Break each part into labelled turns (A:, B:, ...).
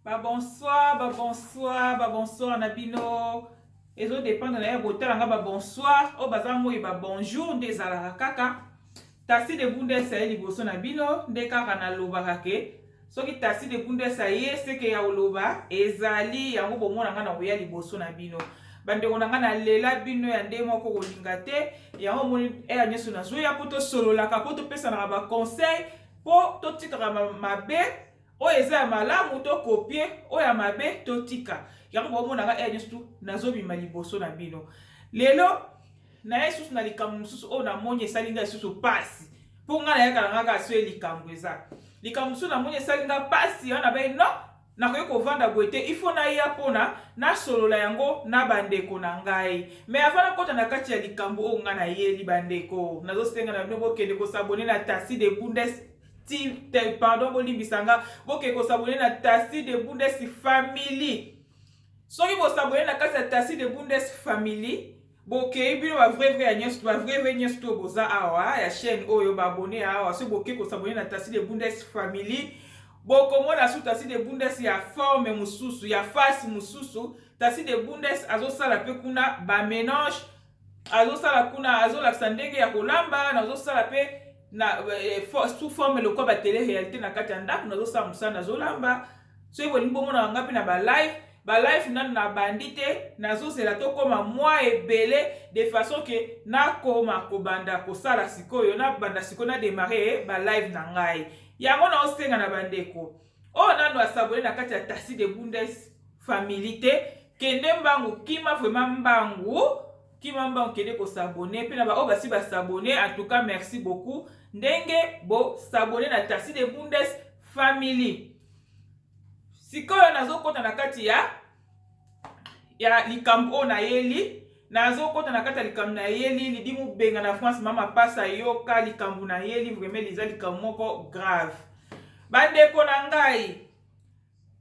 A: Bonsoir, Nabino. Et ça dépend de la bonsoir. Au bazar, moi, bonjour, des kaka. Tassi de bunde sa ye liboso Nabino, de kaka na loba kake. Soki tassi de bunde sa ye, c'est que ya loba, ezali, yango bomona nga na oya liboso Nabino. Bande konanga na lela bino ya nde moko kolinga te, yango moni ya nyeso na zo ya poto solo la kapoto pesa na ba conseil, po to tika mabe. Oyo eza ya malamu to kopie oyo ya mabe to tika yango bomona nga nyusu nazobima liboso na bino lelo na yesusu na likambo mosusu oyo namoni esali nga lisusu pasi mpo nga nayakala nga kaka so likambo eza likambo mosusu namoni esali nga pasi wana baye no nakoki kovanda boye te ifo naya mpona nasolola yango na bandeko na ngai me avant nakota na kati ya likambo oyo nga nayeli bandeko nazosenga na bino bokende kosabone na Tassi de Bundes pardon bolimbisanga boke ko s'abonner na Tassi de Bundes family soki bo s'abonner na kati ya Tassi de Bundes family boke bino ba vrai agnes to boza awa ya chaîne oyo ba abonner awa so boke ko s'abonner na Tassi de Bundes family boko mona su Tassi de Bundes ya forme mususu ya face mususu Tassi de Bundes azosala pe kuna ba mélange azosala kuna azolakisa ndenge ya kolamba na azosala pe na sous forme le quoi ba télé réalité na kati ndako nazo sa musana zolamba so yebo nimbo mona ngapi na ba live na bandite nazo zela to koma moi ebele de façon que na koma ko banda ko sala sikoyo na banda sikoyo na démarrer ba live na ngai yango na osenga na bandeko o nando asabone na kati ya Tassi de Bundes family te kende mbangu kima vraiment mbangu Kimamba kende ko s'abonner pe na ba o basi ba s'abonner en tout cas merci beaucoup ndenge bo s'abonner na Tassi de Bundes family sikoyo nazo kota na kati ya likambo na yeli nazo kota na kati ya likambo na yeli lidimu benga na France mama pasa yoka likambo na yeli vraiment liza likambo moko grave bandeko na ngai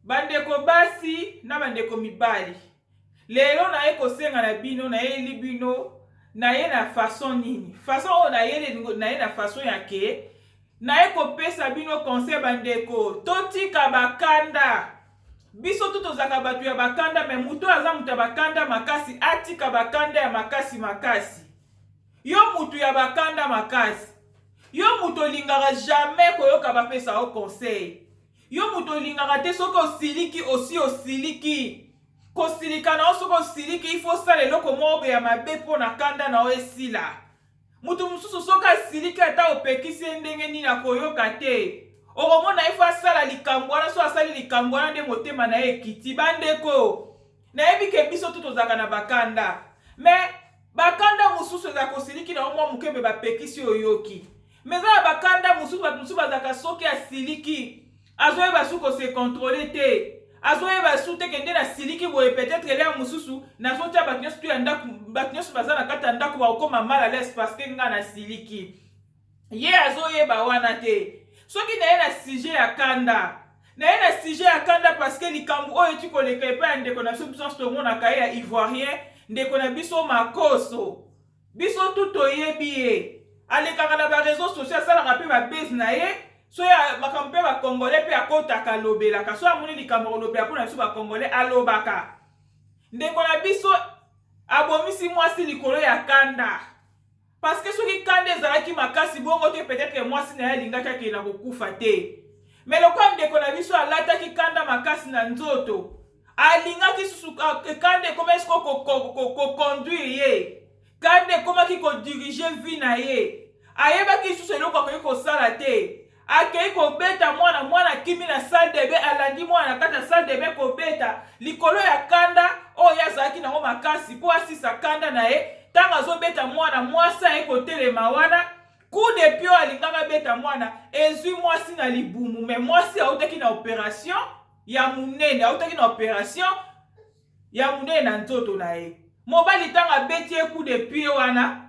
A: bandeko basi na bandeko mibali lelo na ye kosenga na bino na yeli bino na ye na façon nini façon o na ye na façon ya ke na ye kopesa bino conseil bandeko totika bakanda biso tozaka batu ya bakanda me muto aza mutu ya bakanda makasi atika bakanda ya makasi yo mutu ya bakanda makasi yo mutu olingaka jamais koyoka bapesa o conseil yo mutu olingaka te soki osiliki kosilika na osoko osiliki ifo sala eloko moko ya mabe mpo na kanda na esila mutu mosusu soki asiliki ata opekisi ndenge nini akoyoka te okomona ifo asala likambo wana so asali likambo wana nde motema na ye ekiti bandeko nayebi ke biso tu tozalaka na bakanda me bakanda mosusu eza kosiliki na omwa mokembe bapekisi oyoki me eza na bakanda mosusu bato mosusu bazalaka soki asiliki azoyeba su kose kontrole te azoyeba su te kende na siliki boye peut-être ele mususu na sotia bato nyonso tu ya ndako bato nyonso baza na kati ya ndako bakokoma mal à l'aise parce que nga na siliki ye azoyeba wana te soki na ye na sujet ya kanda parce que likambo oyo eti koleka epai ya ndeko na biso biso tomonaka ye ya ivoirien ndeko na biso makoso biso tu toyebi ye alekaka na bareseau social asalaka mpe babase na ye so ya makambo mpe bakongolais mpe akotaka alobelaka so amoni likambo kolobela mpona biso bakongolais alobaka ndeko na biso abomisi mwasi likolo ya kanda parce que soki kanda ezalaki makasi bongo te peut-être mwasi na ye alingaki akende na kokufa te me lokwa ndeko na biso alataki kanda makasi na nzoto alingaki susu kanda ekomaki koconduire ye kanda ekomaki kodirige vie na ye ayebaki susu eloko akoki kosala te akei kobeta mwana kimi na salle de bain alandi mwana kata salle de bain kobeta likolo ya kanda oyo azalaki nango makasi po asisa kanda na ye tanga azobeta mwana mwasi aye kotelema wana coup de pied alingaka beta mwana ezwi mwasi na libumu me mwasi autaki na opération ya munene na nzoto na ye mobali tanga beti ye coup de pied wana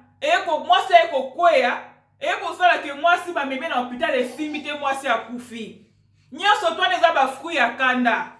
A: mwasi aye kokweya ekosala ke mwasi bameme na hôpital esimbi te mwasi akufi nyonso twana eza bafruit ya kanda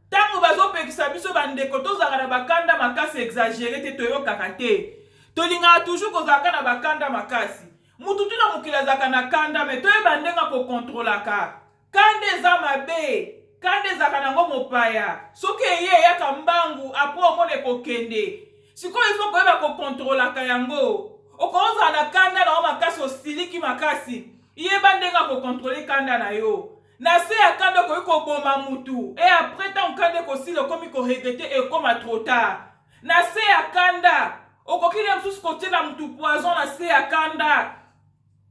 A: ntango bazopekisa biso bandeko tozalaka na bakanda makasi exagere te toyokaka te tolingaka toujours kozalaka na bakanda makasi mutu tu na mokili azalaka na kanda me toyeba ndenge kokontrolaka kanda eza mabe kanda ezalaka nango mopaya soki eye ya kambangu apo omone kokende siko ifo koyeba kokontrolaka yango okoza na kanda na makasi osiliki makasi yeba ndenga kokontrole kanda na yo na se ya kanda ko boma mutu et après tant kanda ko silo komi ko regretter et comme trop tard na se ya kanda okokile msusu kotiela mutu poison na se ya kanda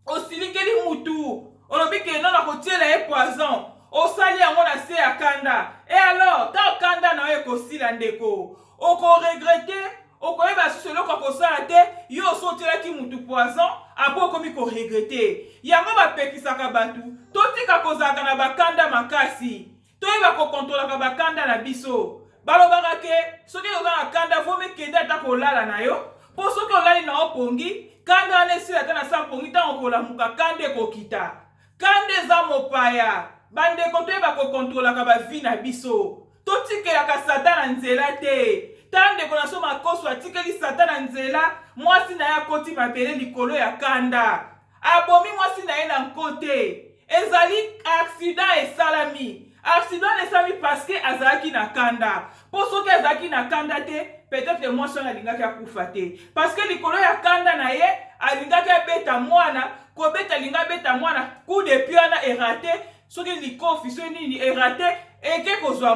A: osilikeli mutu olobike non na kotiela e poison osali yango na se ya kanda et alors ta kanda na yo ekosila ndeko oko regretter okoyeba susu eloko akosala te yo osotelaki mutu poison apo okomi ko regretter yango bapekisaka batu totika kozalaka na bakanda makasi toyeba kokontrolaka bakanda na biso balobaka ke soki oza na kanda vome kende ata kolala na yo po soki olali na opongi kanda wana esila ata na sa pongi ntango kolamuka kanda ekokita kanda eza mopaya bandeko toyeba kokontrolaka bavi na biso totikelaka satan na nzela te tandeko na so makoso atikeli satan na nzela mwasi na ye akoti mabele likolo ya kanda abomi mwasi na ye na nkote ezali accident esalami parce que azalaki na kanda po soki azalaki na kanda te peut-être mwasi wana alingaki akufa te parce que likolo ya kanda na ye alingaki abeta mwana kobeta alinga abeta mwana coup de pied wana erate soki likofi so nini erate eke kozwa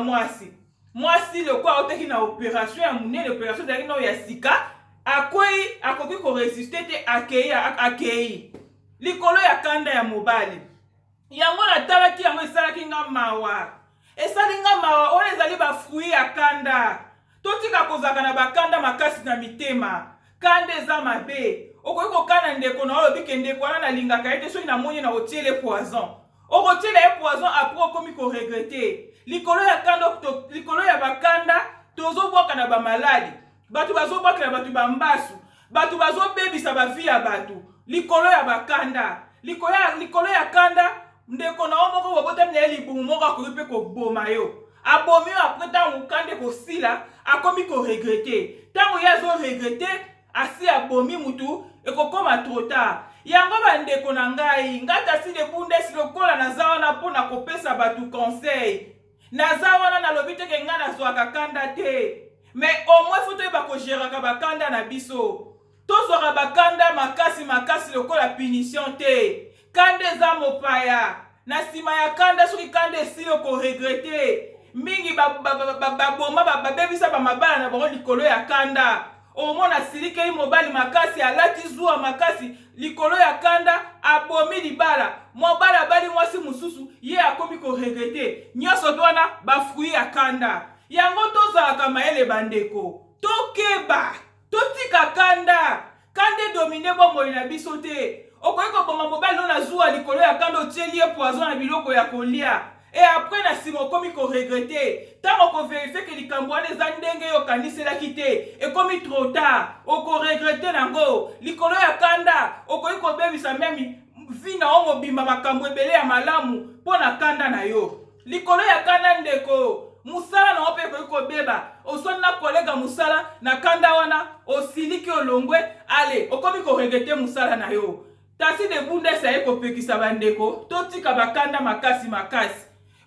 A: mwasi lokwa oteki na opération ya munene opération ezalaki na ya sika akoki koresiste te akei likolo ya kanda ya mobali yango natalaki yango esalaki nga mawa esali nga mawa oyo ezali bafruit ya kanda totika kozaka na bakanda makasi na mitema kanda eza mabe okoki kokana ndeko na olobike ndeko wana nalingaka ete soki namoni na otiele poison okotiela ye poison apres okomi koregrete likolo ya kanda likolo ya bakanda tozobwaka na bamaladi batu bazobwaka na batu bambasu batu bazobebisa bavi ya batu likolo ya bakanda likolo ya kanda ndeko na omoko bobotami na ye libumu moko akoki mpe koboma yo abomi yo apres ntango kanda ekosila akomi koregrete ntango ye azoregrete asi abomi mutu ekokoma trop tard yango bandeko na ngai ngata si de bundesi lokola naza wana mpona kopesa batu conseil naza wana nalobi teke nga nazwaka kanda te mais au moins fo toyeba kogeraka bakanda na biso tozwaka bakanda makasi lokola punition te kanda eza mopaya na nsima ya kanda soki kanda esili okoregrete mingi baboma babebisa bamabala na bango likolo ya kanda omona silikeli mobali makasi alati zuwa makasi likolo ya kanda abomi libala mobali abali mwasi mususu ye akomi koregrete nyonso to wana bafruit ya kanda yango tozalaka mayele bandeko tokeba totika kanda domine bomoi na biso te okoki koboma mobali no na zuwa likolo ya kanda otieli ye poison na biloko ya kolia et après na sima okomi koregrete ntango okoverifie ke likambo wana eza ndenge yo okaniselaki te ekomi trop tard okoregrete nango likolo ya kanda okoki kobebisa memi vi na yo mobimba makambo ebele ya malamu mpo na kanda na yo likolo ya kanda ndeko musala na yo mpe ekoki kobeba osoni na kolega musala na kanda wana osiliki olongwe ale okomi koregrete musala na yo tasi de bundesi aye kopekisa bandeko totika bakanda makasi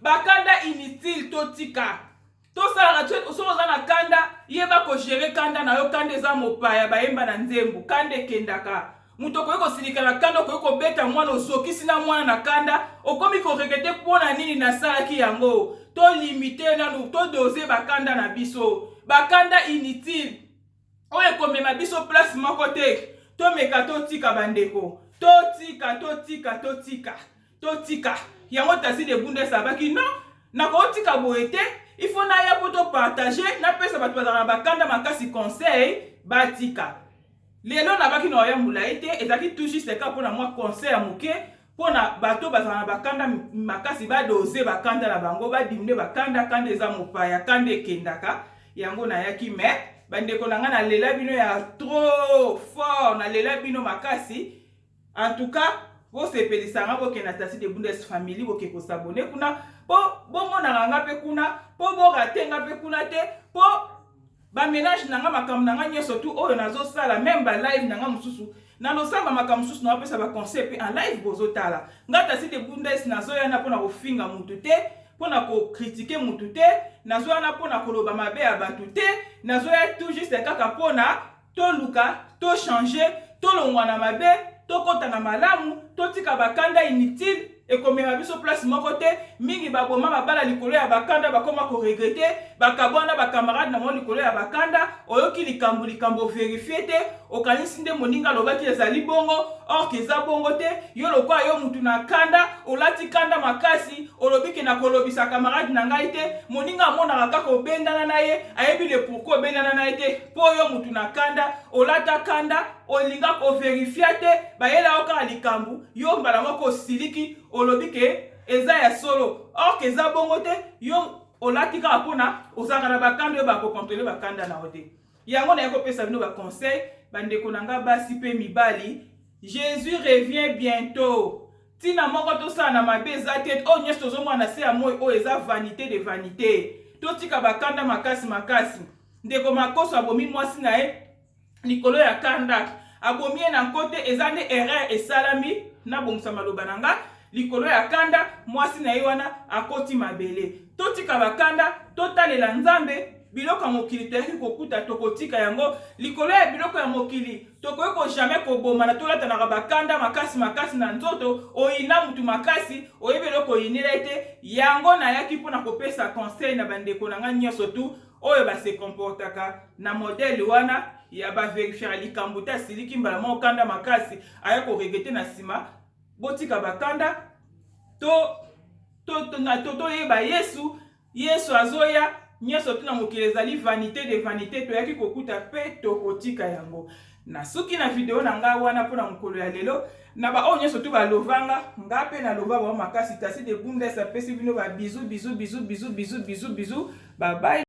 A: bakanda inutile totika tosalaka sokoza na kanda yeba kogere kanda na yo kanda eza mopaya bayemba na nzembo kanda ekendaka mutu okoki kosilika na kanda okoki kobeta mwana osokisi na mwana na kanda okomi koregrete mpona nini nasalaki yango tolimite nanu todoze bakanda na biso bakanda inutile oyo ekomema biso place moko te tomeka totika bandeko totika yango tasi de bundesa baki non nakotika boye te il faut na ya poto partager na pesa batu bazala na bakanda makasi conseil batika lelo na baki na ya mulaye te ezaki tout juste ka pona moi conseil ya muke pona bato bazala na bakanda makasi badoze bakanda na bango badimine bakanda kanda eza mopaya kanda ekendaka yango na yaki me bandeko na nga na lela bino ya trop fort na lela bino makasi en tout cas vous sepelisanga bokena tasi de Bundes family boke ko s'abonner kuna po bomona nga pe kuna po boratenga pe kuna te po ba ménage nanga makambo nanga nyeso tu oyo nazo sala même ba live nanga mususu na no samba makambo mususu na pesa ba conseil pe en live bozo tala nga tasi de Bundes nazo yana pona kofinga mutu te pona ko critiquer mutu te, nazoya na pona koloba mabe ya batu te, nazoya tout juste kaka pona to luka, to changer, to longwa na mabe, to kota na malamu, to tika bakanda inutile, et comme biso place moko te mingi baboma babala likolo ya bakanda bakoma ko regretter bakabwana ba camarade na mo likolo ya bakanda oyoki likambo vérifier te okanisi nde moninga lobaki ezali bongo or keza bongo te yo lokwa yo mutu na kanda olati kanda makasi olobiki na kolobisa camarade na ngai te moninga mona kaka obendana na ye ayebi le pourquoi obendana na ye te po yo mutu na kanda olata kanda olinga ko vérifier te bayela oka likambu yo mbala moko siliki olobike eza ya solo or keza bongo te yo olatika apona osaka na bakanda yo bako contrôler bakanda na ote yango na yako pesa bino ba conseil bandeko nanga basi pe mibali Jésus revient bientôt tina moko to sa na mabeza tete o nyeso zo mwana se ya moi o eza vanité de vanité to tika bakanda makasi ndeko makoso abomi mwasi na e likolo ya kanda abomi na kote eza ne erreur esalami na bongsa maloba nanga likolo ya kanda mwasi na ye wana akoti mabele totika bakanda totalela nzambe biloko ya mokili toyaki kokuta tokotika yango likolo ya biloko ya mokili tokoki ko jamais koboma na tolatanaka bakanda makasi na nzoto oyina mutu makasi oyebi eloko oyinela ete yango nayaki mpona kopesa conseil na bandeko na nga nyonso tu oyo base comportaka na modele wana ya baverifiera likambo te asiliki mbala moko kanda makasi aya koregete na nsima botika bakanda to yeba Yesu azoya nyoso tuna mokili ezali vanité de vanité toyaki kokuta pe tokotika yango na suki na video na nga wana mpona mokolo ya lelo na ba o nyoso tu balovanga nga pe na lova ba makasi kasi de bundesa pesi bino ba bisous bye bye.